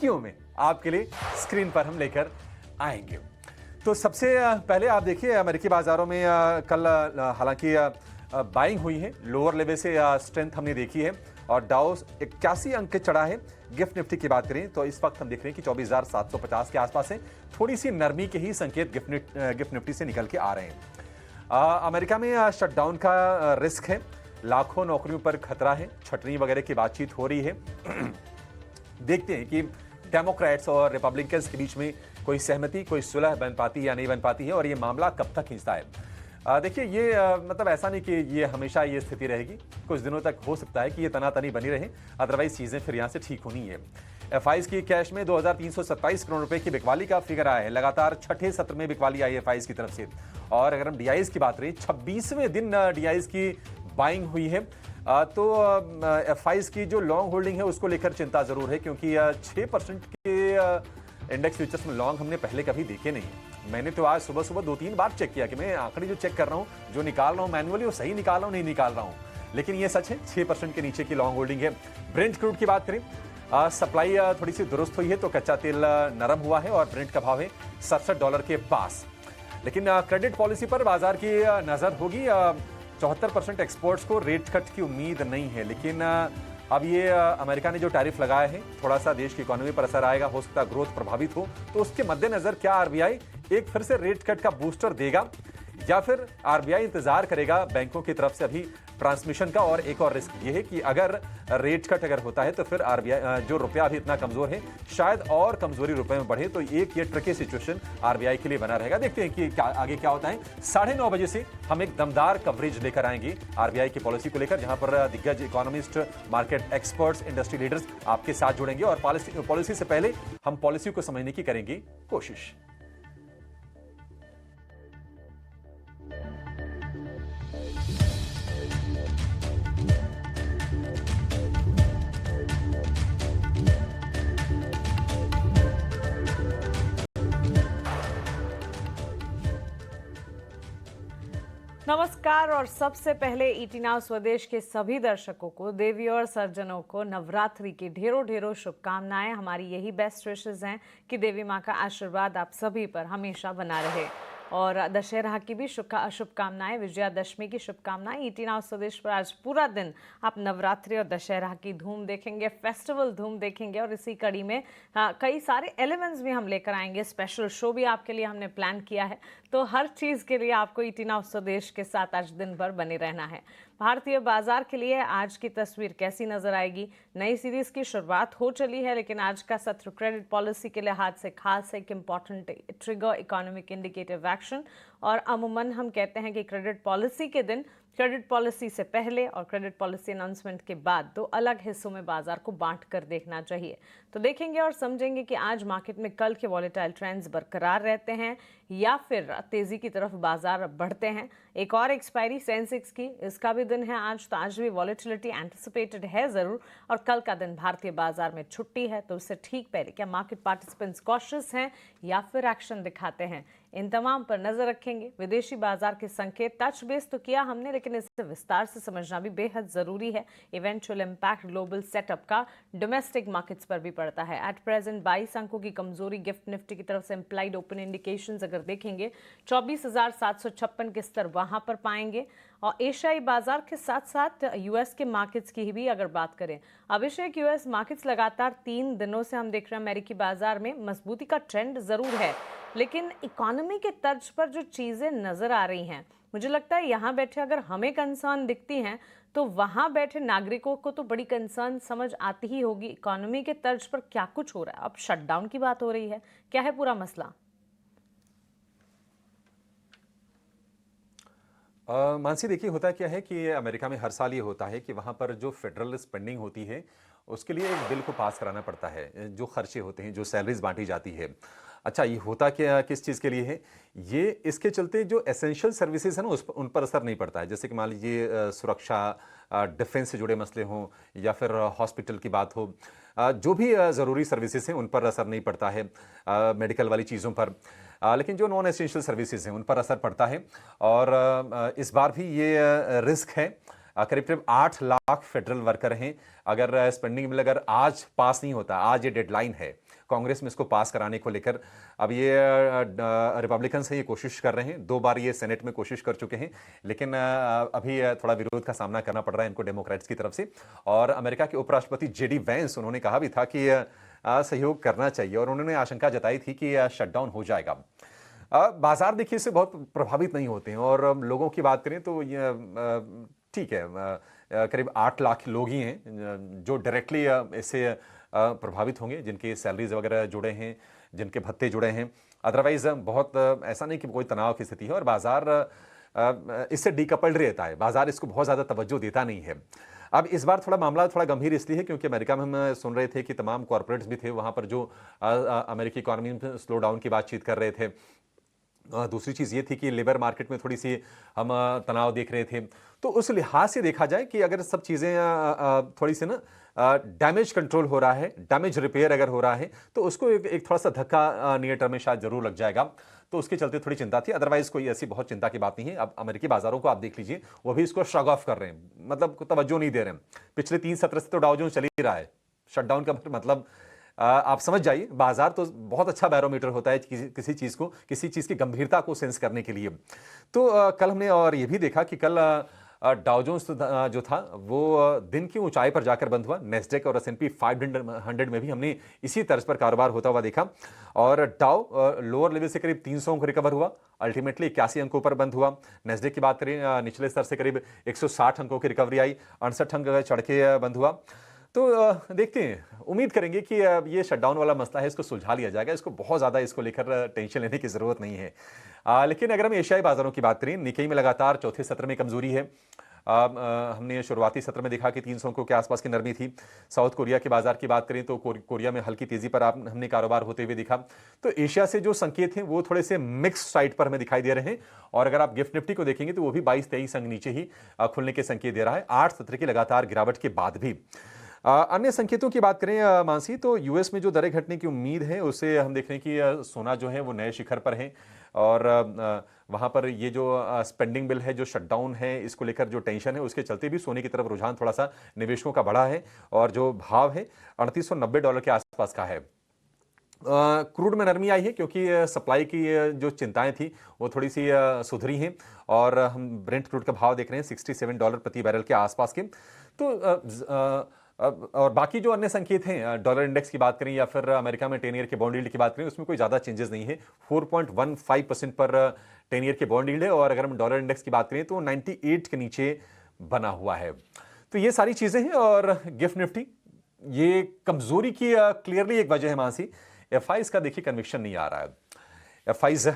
चुटकियों में आपके लिए स्क्रीन पर हम लेकर आएंगे। तो सबसे पहले आप देखिए अमेरिकी बाजारों में कल हालांकि बाइंग हुई है, लोअर लेवल से स्ट्रेंथ हमने देखी है और डाउ 81 अंक चढ़ा है। गिफ्ट निफ्टी की बात करें तो इस वक्त हम देख रहे हैं कि 24,750 के आसपास है। थोड़ी सी नरमी के ही संकेत गिफ्ट निफ्टी से निकल के आ रहे हैं। अमेरिका में शटडाउन का रिस्क है, लाखों नौकरियों पर खतरा है, छटनी वगैरह की बातचीत हो रही है। देखते हैं कि डेमोक्रेट्स और रिपब्लिकन्स के बीच में कोई सहमति, कोई सुलह बन पाती है या नहीं बन पाती है और ये मामला कब तक खींचता है। देखिए ये मतलब ऐसा नहीं कि ये हमेशा ये स्थिति रहेगी, कुछ दिनों तक हो सकता है कि ये तनातनी बनी रहे, अदरवाइज चीजें फिर यहाँ से ठीक होनी है। एफआईज की कैश में 2327 करोड़ रुपए की बिकवाली का फिगर आया है, लगातार छठे सत्र में बिकवाली आई एफआईज की तरफ से। और अगर हम डीआईज की बात करें, 26वें दिन डीआईज की बाइंग हुई है। तो एफआईज की जो लॉन्ग होल्डिंग है उसको लेकर चिंता जरूर है, क्योंकि 6% के इंडेक्स फ्यूचर्स में लॉन्ग हमने पहले कभी देखे नहीं। मैंने तो आज सुबह सुबह 2-3 बार चेक किया कि मैं आंकड़े जो चेक कर रहा हूँ, जो निकाल रहा हूँ मैनुअली, वो सही निकाल रहा हूँ नहीं निकाल रहा हूँ, लेकिन ये सच है 6% के नीचे की लॉन्ग होल्डिंग है। ब्रेंट क्रूड की बात करें, सप्लाई थोड़ी सी दुरुस्त हुई है तो कच्चा तेल नरम हुआ है और ब्रेंट का भाव है $67 के पास। लेकिन क्रेडिट पॉलिसी पर बाजार की नजर होगी। 74% एक्सपोर्ट्स को रेट कट की उम्मीद नहीं है, लेकिन अब ये अमेरिका ने जो टैरिफ लगाया है थोड़ा सा देश की इकोनॉमी पर असर आएगा, हो सकता है ग्रोथ प्रभावित हो। तो उसके मद्देनजर क्या आरबीआई एक फिर से रेट कट का बूस्टर देगा या फिर आरबीआई इंतजार करेगा बैंकों की तरफ से अभी ट्रांसमिशन का। और एक और रिस्क ये है कि अगर रेट कट अगर होता है तो फिर आरबीआई जो रुपया अभी इतना कमजोर है, शायद और कमजोरी रुपए में बढ़े, तो एक ये ट्रिकी सिचुएशन आरबीआई के लिए बना रहेगा। देखते हैं कि आगे क्या होता है। 9:30 बजे से हम एक दमदार कवरेज लेकर आएंगे आरबीआई की पॉलिसी को लेकर, जहां पर दिग्गज economist, market experts, industry leaders आपके साथ जुड़ेंगे और पॉलिसी से पहले हम पॉलिसी को समझने की करेंगे कोशिश। नमस्कार और सबसे पहले ईटी नाउ स्वदेश के सभी दर्शकों को, देवी और सज्जनों को नवरात्रि की ढेरों ढेरों शुभकामनाएं। हमारी यही बेस्ट विशेस हैं कि देवी माँ का आशीर्वाद आप सभी पर हमेशा बना रहे। और दशहरा की भी शुभकामनाएं, विजयादशमी की शुभकामनाएं। ईटी नाउ स्वदेश पर आज पूरा दिन आप नवरात्रि और दशहरा की धूम देखेंगे, फेस्टिवल धूम देखेंगे और इसी कड़ी में कई सारे एलिमेंट्स भी हम लेकर आएंगे। स्पेशल शो भी आपके लिए हमने प्लान किया है, तो हर चीज़ के लिए आपको ईटी नाउ स्वदेश के साथ आज दिन भर बने रहना है। भारतीय बाजार के लिए आज की तस्वीर कैसी नजर आएगी? नई सीरीज की शुरुआत हो चली है, लेकिन आज का सत्र क्रेडिट पॉलिसी के लिहाज से खास एक important trigger economic indicative action. और अमूमन हम कहते हैं कि क्रेडिट पॉलिसी के दिन, क्रेडिट पॉलिसी से पहले और क्रेडिट पॉलिसी अनाउंसमेंट के बाद 2 अलग हिस्सों में बाजार को बांट कर देखना चाहिए। तो देखेंगे और समझेंगे कि आज मार्केट में कल के वॉलेटाइल ट्रेंड्स बरकरार रहते हैं या फिर तेजी की तरफ बाजार बढ़ते हैं। एक और एक्सपायरी सेंसेक्स की, इसका भी दिन है आज, तो आज भी वॉलेटिलिटी एंटिसिपेटेड है जरूर। और कल का दिन भारतीय बाजार में छुट्टी है, तो उससे ठीक पहले क्या मार्केट पार्टिसिपेंट्स कॉशियस हैं या फिर एक्शन दिखाते हैं, इन तमाम पर नजर रखेंगे। विदेशी बाजार के संकेत टच बेस तो किया हमने, लेकिन इसे विस्तार से समझना भी बेहद जरूरी है। इवेंचुअल इम्पैक्ट ग्लोबल सेटअप का डोमेस्टिक मार्केट्स पर भी पड़ता है। एट प्रेजेंट 22 अंकों की कमजोरी गिफ्ट निफ्टी की तरफ से इम्प्लाइड ओपन इंडिकेशंस अगर देखेंगे 24,756 के स्तर वहां पर पाएंगे। और एशियाई बाजार के साथ साथ यूएस के मार्केट्स की भी अगर बात करें, अभिषेक यूएस मार्केट्स लगातार 3 दिनों से हम देख रहे हैं अमेरिकी बाजार में मजबूती का ट्रेंड जरूर है, लेकिन इकोनॉमी के तर्ज पर जो चीजें नजर आ रही हैं, मुझे लगता है यहाँ बैठे अगर हमें कंसर्न दिखती हैं तो वहां बैठे नागरिकों को तो बड़ी कंसर्न समझ आती ही होगी। इकोनॉमी के तर्ज पर क्या कुछ हो रहा है, अब शटडाउन की बात हो रही है, क्या है पूरा मसला? मानसी देखिए, होता क्या है कि अमेरिका में हर साल ये होता है कि वहाँ पर जो फेडरल स्पेंडिंग होती है उसके लिए एक बिल को पास कराना पड़ता है, जो खर्चे होते हैं, जो सैलरीज बांटी जाती है। अच्छा, ये होता क्या किस चीज़ के लिए है? ये इसके चलते जो एसेंशियल सर्विसेज है ना उन पर असर नहीं पड़ता है। जैसे कि मान लीजिए सुरक्षा, डिफेंस से जुड़े मसले हों या फिर हॉस्पिटल की बात हो, जो भी ज़रूरी सर्विसेज हैं उन पर असर नहीं पड़ता है, मेडिकल वाली चीज़ों पर। लेकिन जो नॉन एसेंशियल सर्विसेज हैं उन पर असर पड़ता है। और इस बार भी ये रिस्क है करीब करीब 8 लाख फेडरल वर्कर हैं। अगर स्पेंडिंग बिल अगर आज पास नहीं होता, आज ये डेडलाइन है कांग्रेस में इसको पास कराने को लेकर, अब ये रिपब्लिकन्स हैं, ये कोशिश कर रहे हैं, 2 बार ये सेनेट में कोशिश कर चुके हैं, लेकिन अभी थोड़ा विरोध का सामना करना पड़ रहा है इनको डेमोक्रेट्स की तरफ से। और अमेरिका के उपराष्ट्रपति जेडी वेंस, उन्होंने कहा भी था कि सहयोग करना चाहिए और उन्होंने आशंका जताई थी कि शटडाउन हो जाएगा। बाजार देखिए इससे बहुत प्रभावित नहीं होते हैं और लोगों की बात करें तो ये ठीक है, करीब 8 लाख लोग ही हैं जो डायरेक्टली इससे प्रभावित होंगे, जिनकी सैलरीज वगैरह जुड़े हैं, जिनके भत्ते जुड़े हैं। अदरवाइज बहुत ऐसा नहीं कि कोई तनाव की स्थिति है और बाजार इससे डीकपल्ड रहता है, बाजार इसको बहुत ज़्यादा तवज्जो देता नहीं है। अब इस बार थोड़ा मामला थोड़ा गंभीर इसलिए है क्योंकि अमेरिका में हम सुन रहे थे कि तमाम कॉर्पोरेट्स भी थे वहाँ पर जो अमेरिकी इकॉनमी में स्लो डाउन की बातचीत कर रहे थे। दूसरी चीज़ ये थी कि लेबर मार्केट में थोड़ी सी हम तनाव देख रहे थे। तो उस लिहाज से देखा जाए कि अगर सब चीज़ें थोड़ी सी ना डैमेज कंट्रोल हो रहा है, डैमेज रिपेयर अगर हो रहा है, तो उसको एक थोड़ा सा धक्का नियर टर्म में शायद जरूर लग जाएगा। तो उसके चलते थोड़ी चिंता थी, अदरवाइज कोई ऐसी बहुत चिंता की बात नहीं है। अब अमेरिकी बाजारों को आप देख लीजिए, वो भी इसको श्रग ऑफ कर रहे हैं, मतलब तवज्जो नहीं दे रहे हैं। पिछले 3 सत्र से तो डाउ जोन्स चल ही रहा है। शटडाउन का मतलब आप समझ जाइए, बाजार तो बहुत अच्छा बैरोमीटर होता है किसी चीज़ को, किसी चीज़ की गंभीरता को सेंस करने के लिए। तो कल हमने और ये भी देखा कि कल डाउ जोन्स जो था वो दिन की ऊंचाई पर जाकर बंद हुआ। नेस्डेक और S&P 500 में भी हमने इसी तर्ज पर कारोबार होता हुआ देखा और डाउ लोअर लेवल से करीब 300 अंक रिकवर हुआ, अल्टीमेटली 81 अंकों पर बंद हुआ। नेस्डेक की बात करें, निचले स्तर से करीब 160 अंकों की रिकवरी आई, 68 अंक चढ़ के बंद हुआ। तो देखते हैं, उम्मीद करेंगे कि ये शटडाउन वाला मसला है इसको सुलझा लिया जाएगा, इसको बहुत ज़्यादा इसको लेकर टेंशन लेने की ज़रूरत नहीं है। लेकिन अगर हम एशियाई बाजारों की बात करें, निक्केई में लगातार चौथे सत्र में कमजोरी है। हमने शुरुआती सत्र में देखा कि 300 अंकों के आसपास की नरमी थी। साउथ कोरिया के बाजार की बात करें तो कोरिया में हल्की तेजी पर हमने कारोबार होते हुए देखा। तो एशिया से जो संकेत हैं वो थोड़े से मिक्स साइड पर हमें दिखाई दे रहे हैं और अगर आप गिफ्ट निफ्टी को देखेंगे तो वो भी 22-23 अंक नीचे ही खुलने के संकेत दे रहा है, 8 सत्र की लगातार गिरावट के बाद भी। अन्य संकेतों की बात करें मानसी, तो यूएस में जो दरें घटने की उम्मीद है उसे हम देख रहे हैं कि सोना जो है वो नए शिखर पर है और वहाँ पर ये जो स्पेंडिंग बिल है, जो शटडाउन है, इसको लेकर जो टेंशन है उसके चलते भी सोने की तरफ रुझान थोड़ा सा निवेशकों का बढ़ा है और जो भाव है $3890 के आसपास का है। क्रूड में नरमी आई है क्योंकि सप्लाई की जो चिंताएं थी वो थोड़ी सी सुधरी हैं और हम ब्रेंट क्रूड का भाव देख रहे हैं $67 प्रति बैरल के आसपास के। तो और बाकी जो अन्य संकेत हैं, डॉलर इंडेक्स की बात करें या फिर अमेरिका में 10 ईयर के बॉन्ड यील्ड की बात करें, उसमें कोई ज़्यादा चेंजेस नहीं है। 4.15% पर 10 ईयर के बॉन्ड यील्ड है और अगर हम डॉलर इंडेक्स की बात करें तो 98 के नीचे बना हुआ है। तो ये सारी चीज़ें हैं और गिफ्ट निफ्टी ये कमजोरी की क्लियरली एक वजह है मानसी, एफआईज का देखिए कन्विक्शन नहीं आ रहा है। एफआईज